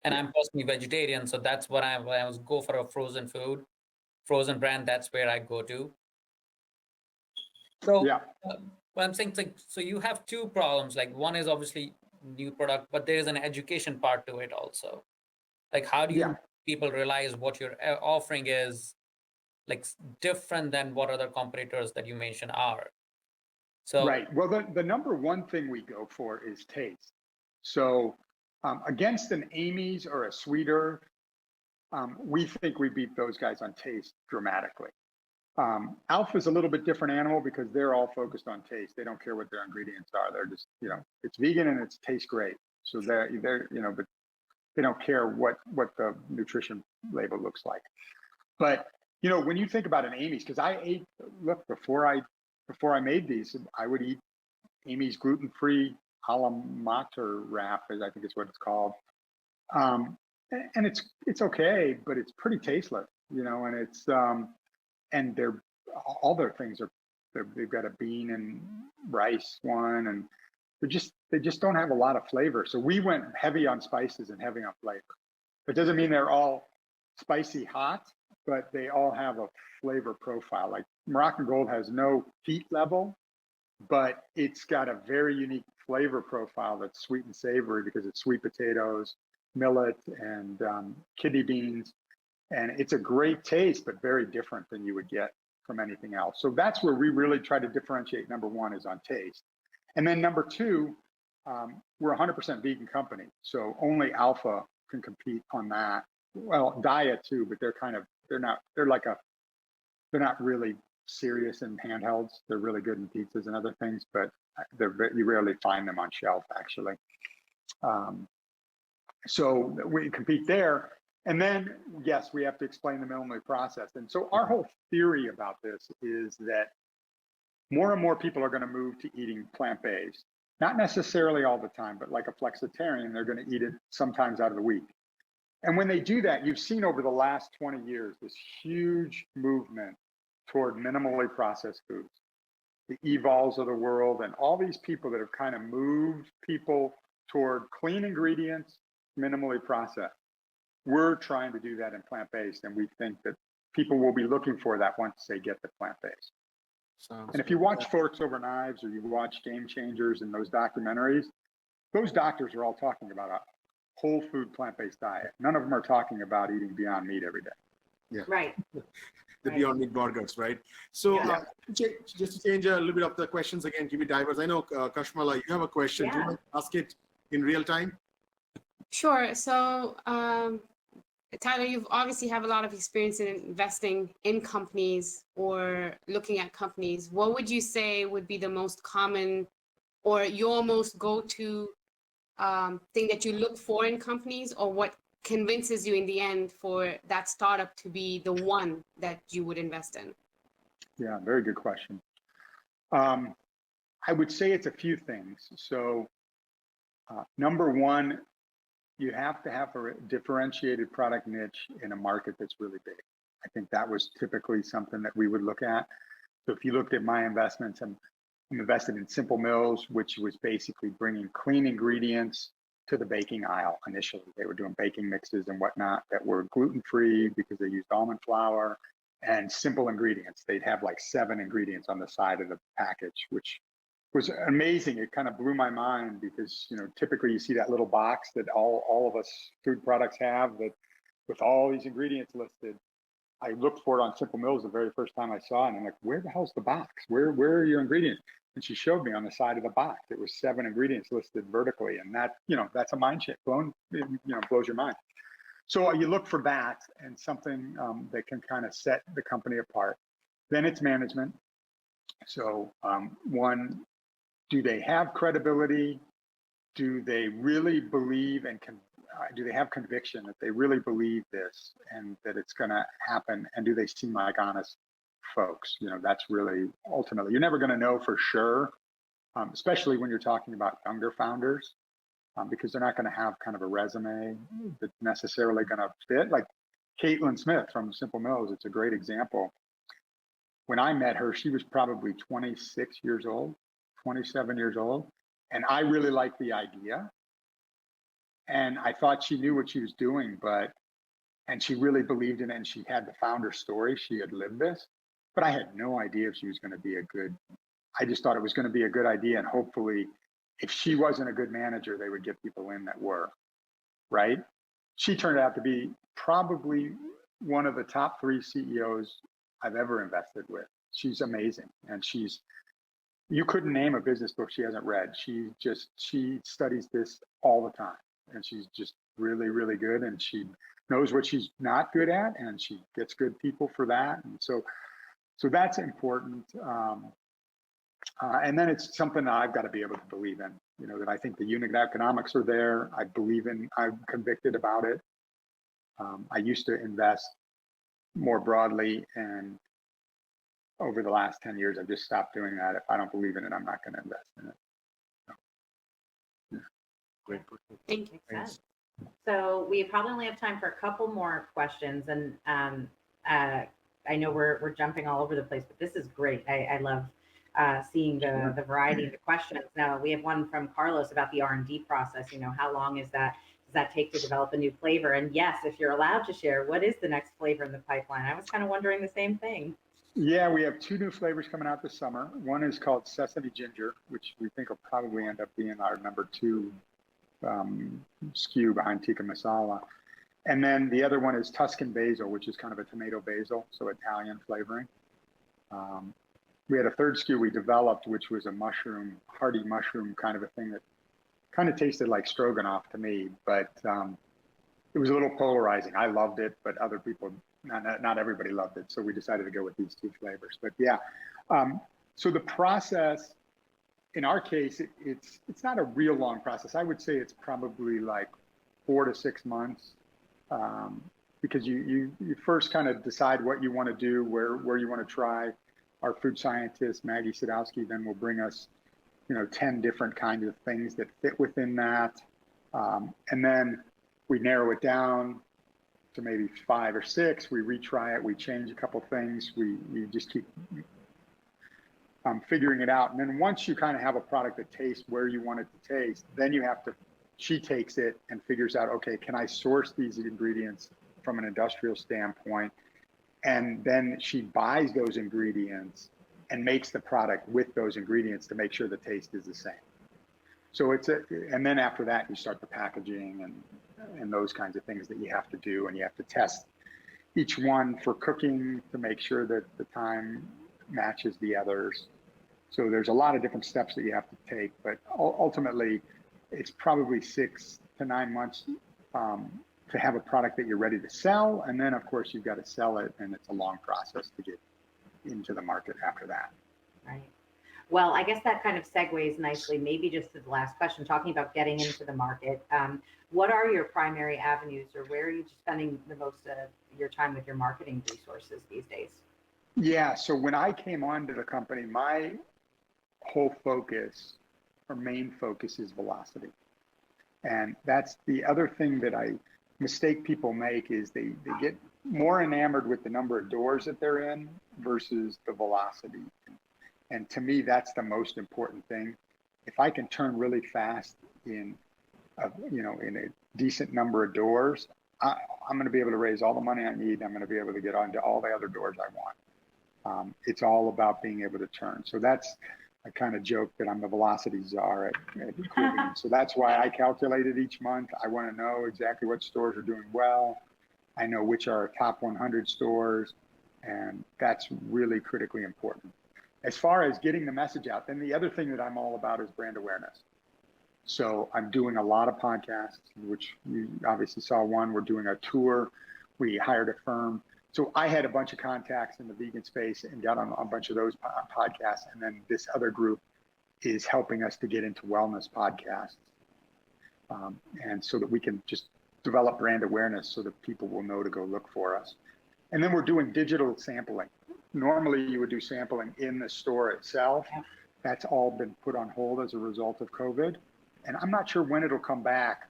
And I'm personally vegetarian, so that's what I was go for a frozen food, frozen brand. That's where I go to. So Yeah. what I'm saying, like, so you have two problems. Like one is obviously new product, but there is an education part to it also. Like how do you people realize what your offering is like different than what other competitors that you mentioned are? So right. Well, the number one thing we go for is taste. So against an Amy's or a Sweet Earth, we think we beat those guys on taste dramatically. Alpha's a little bit different animal because they're all focused on taste. They don't care what their ingredients are. They're just, it's vegan and it tastes great. So they're but they don't care what the nutrition label looks like. But when you think about an Amy's, because before I made these, I would eat Amy's gluten-free a la mater wrap, I think is what it's called. And it's okay, but it's pretty tasteless, and it's and they're all their things they've got a bean and rice one, and they just don't have a lot of flavor. So we went heavy on spices and heavy on flavor. It doesn't mean they're all spicy hot, but they all have a flavor profile. Like Moroccan Gold has no heat level, but it's got a very unique flavor profile that's sweet and savory because it's sweet potatoes, millet, and kidney beans. And it's a great taste, but very different than you would get from anything else. So that's where we really try to differentiate. Number one is on taste. And then number two, we're a 100% vegan company. So only Alpha can compete on that. Well, Diet too, but they're not really serious in handhelds. They're really good in pizzas and other things, but you rarely find them on shelf actually. So we compete there. And then, yes, we have to explain the minimally processed. And so our whole theory about this is that more and more people are going to move to eating plant-based. Not necessarily all the time, but like a flexitarian, they're going to eat it sometimes out of the week. And when they do that, you've seen over the last 20 years, this huge movement toward minimally processed foods. The Evols of the world and all these people that have kind of moved people toward clean ingredients, minimally processed. We're trying to do that in plant-based, and we think that people will be looking for that once they get the plant-based. And if you watch Forks Over Knives or you watch Game Changers and those documentaries, those doctors are all talking about a whole food plant-based diet. None of them are talking about eating Beyond Meat every day. Yeah. Right. The Beyond Meat burgers, right? So just to change a little bit of the questions again, keep it diverse. I know, Kashmala, you have a question. Do you want to ask it in real time? Sure. So, Tyler, you've obviously have a lot of experience in investing in companies or looking at companies. What would you say would be the most common or your most go-to thing that you look for in companies, or what convinces you in the end for that startup to be the one that you would invest in? Yeah, very good question. I would say it's a few things. So number one, you have to have a differentiated product niche in a market that's really big. I think that was typically something that we would look at. So if you looked at my investments, I'm invested in Simple Mills, which was basically bringing clean ingredients to the baking aisle initially. They were doing baking mixes and whatnot that were gluten-free because they used almond flour and simple ingredients. They'd have like 7 ingredients on the side of the package, which was amazing. It kind of blew my mind because, typically you see that little box that all of us food products have that with all these ingredients listed. I looked for it on Simple Mills the very first time I saw it, and I'm like, where the hell's the box? Where are your ingredients? And she showed me on the side of the box. It was 7 ingredients listed vertically, and that, that's a mind shift. Blows your mind. So you look for that and something that can kind of set the company apart. Then it's management. So one, do they have credibility? Do they really believe and do they have conviction that they really believe this and that it's going to happen? And do they seem like honest folks? That's really ultimately, you're never going to know for sure, especially when you're talking about younger founders. because they're not going to have kind of a resume that's necessarily going to fit. Like Caitlin Smith from Simple Mills, it's a great example. When I met her, she was probably 26 years old, 27 years old. And I really liked the idea. And I thought she knew what she was doing, and she really believed in it, and she had the founder story. She had lived this, but I had no idea if she was going to be I just thought it was going to be a good idea. And hopefully, if she wasn't a good manager, they would get people in that were, right? She turned out to be probably one of the top 3 CEOs I've ever invested with. She's amazing. And you couldn't name a business book she hasn't read. She studies this all the time. And she's just really, really good. And she knows what she's not good at, and she gets good people for that. And so that's important. And then it's something that I've got to be able to believe in, that I think the unit economics are there. I believe in, I'm convicted about it. I used to invest more broadly, and over the last 10 years, I've just stopped doing that. If I don't believe in it, I'm not going to invest in it. So, yeah. Great. Thank you. Makes sense. So we probably only have time for a couple more questions, and I know we're jumping all over the place, but this is great. I love seeing the variety of the questions. Now we have one from Carlos about the R&D process. How long does that take to develop a new flavor? And yes, if you're allowed to share, what is the next flavor in the pipeline? I was kind of wondering the same thing. Yeah, we have 2 new flavors coming out this summer. One is called Sesame Ginger, which we think will probably end up being our number 2 SKU behind tikka masala. And then the other one is Tuscan Basil, which is kind of a tomato basil, so Italian flavoring. We had a 3rd SKU we developed, which was a hardy mushroom kind of a thing that kind of tasted like stroganoff to me, but it was a little polarizing. I loved it, but other people, not everybody loved it. So we decided to go with these 2 flavors. But yeah, so the process, in our case, it's not a real long process. I would say it's probably like 4 to 6 months, because you first kind of decide what you want to do, where you want to try. Our food scientist, Maggie Sadowski, then will bring us, 10 different kinds of things that fit within that. And then we narrow it down to maybe 5 or 6. We retry it. We change a couple things. We just keep figuring it out. And then once you kind of have a product that tastes where you want it to taste, then she takes it and figures out, okay, can I source these ingredients from an industrial standpoint? And then she buys those ingredients and makes the product with those ingredients to make sure the taste is the same. So and then after that, you start the packaging and those kinds of things that you have to do. And you have to test each one for cooking to make sure that the time matches the others. So there's a lot of different steps that you have to take, but ultimately it's probably 6 to 9 months to have a product that you're ready to sell. And then of course you've got to sell it, and it's a long process to get into the market after that. Right. Well, I guess that kind of segues nicely, maybe just to the last question, talking about getting into the market. What are your primary avenues, or where are you spending the most of your time with your marketing resources these days? Yeah, so when I came onto the company, my whole focus, or main focus, is velocity. And that's the other thing that mistake people make, is they get more enamored with the number of doors that they're in versus the velocity. And to me, that's the most important thing. If I can turn really fast in a decent number of doors, I'm going to be able to raise all the money I need. I'm going to be able to get onto all the other doors I want. It's all about being able to turn. So I kind of joke that I'm the velocity czar at Cool Beans. So that's why I calculate it each month. I want to know exactly what stores are doing well. I know which are our top 100 stores, and that's really critically important. As far as getting the message out, then the other thing that I'm all about is brand awareness. So I'm doing a lot of podcasts, which you obviously saw one. We're doing a tour. We hired a firm. So I had a bunch of contacts in the vegan space and got on a bunch of those podcasts. And then this other group is helping us to get into wellness podcasts. And so that we can just develop brand awareness so that people will know to go look for us. And then we're doing digital sampling. Normally you would do sampling in the store itself. That's all been put on hold as a result of COVID. And I'm not sure when it'll come back,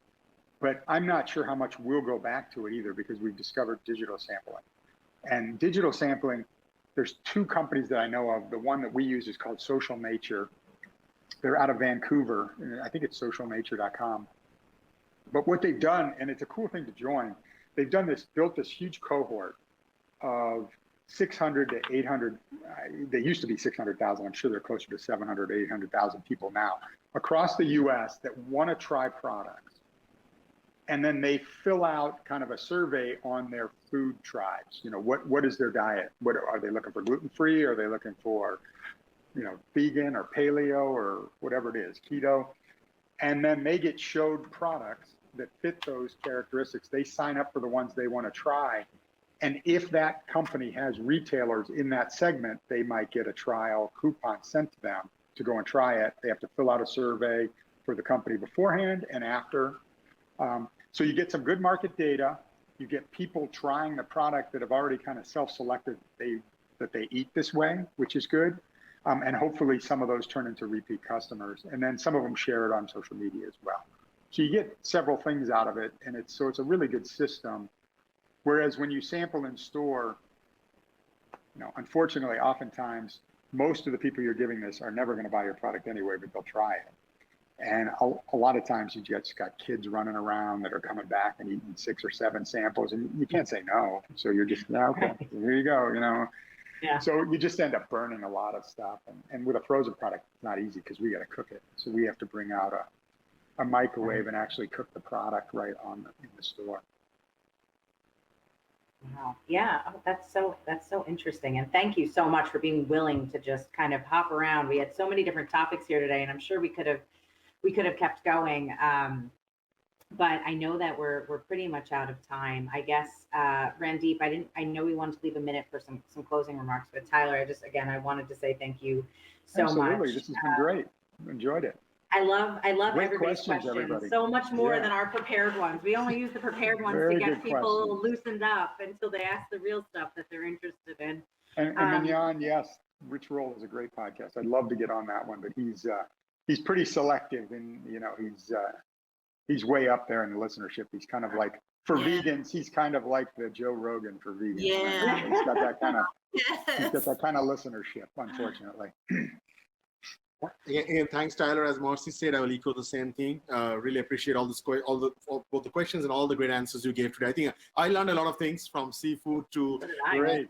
but I'm not sure how much we'll go back to it either, because we've discovered digital sampling. And digital sampling, there's two companies that I know of. The one that we use is called Social Nature. They're out of Vancouver. I think it's socialnature.com. But what they've done, and it's a cool thing to join, they've done this, built this huge cohort of 600 to 800. They used to be 600,000. I'm sure they're closer to 700, 800,000 people now across the US that want to try products. And then they fill out kind of a survey on their food tribes. You know, what is their diet? What are they looking for? Gluten-free? Are they looking for, you know, vegan or paleo or whatever it is, keto? And then they get showed products that fit those characteristics. They sign up for the ones they want to try. And if that company has retailers in that segment, they might get a trial coupon sent to them to go and try it. They have to fill out a survey for the company beforehand and after. So you get some good market data. You get people trying the product that have already kind of self-selected that they eat this way, which is good. And hopefully some of those turn into repeat customers. And then some of them share it on social media as well. So you get several things out of it. And it's a really good system. Whereas when you sample in store, you know, unfortunately, oftentimes, most of the people you're giving this are never going to buy your product anyway, but they'll try it. And a lot of times you just got kids running around that are coming back and eating 6 or 7 samples, and you can't say no. So you're just, yeah, okay, here you go, you know. Yeah. So you just end up burning a lot of stuff. And with a frozen product, it's not easy because we got to cook it. So we have to bring out a microwave and actually cook the product right in the store. Wow. Yeah, oh, that's so interesting. And thank you so much for being willing to just kind of hop around. We had so many different topics here today, and I'm sure we could have kept going. But I know that we're pretty much out of time. I guess Randeep, I know we wanted to leave a minute for some closing remarks, but Tyler, I wanted to say thank you so much. Absolutely. This has been great. Enjoyed it. I love Great everybody's questions everybody. so much more Yeah. than our prepared ones. We only use the prepared ones Very to get good people questions. loosened up until they ask the real stuff that they're interested in. And Mignon, yes, Rich Roll is a great podcast. I'd love to get on that one, but he's pretty selective, and you know he's way up there in the listenership. He's kind of like for vegans, he's kind of like the Joe Rogan for vegans. Yeah. Right? He's got that kind of Yes. listenership, unfortunately. And thanks, Tyler. As Marcy said, I will echo the same thing. Really appreciate both the questions and all the great answers you gave today. I think I learned a lot of things from seafood to Great.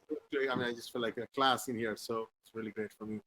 I mean, I just feel like a class in here, so it's really great for me.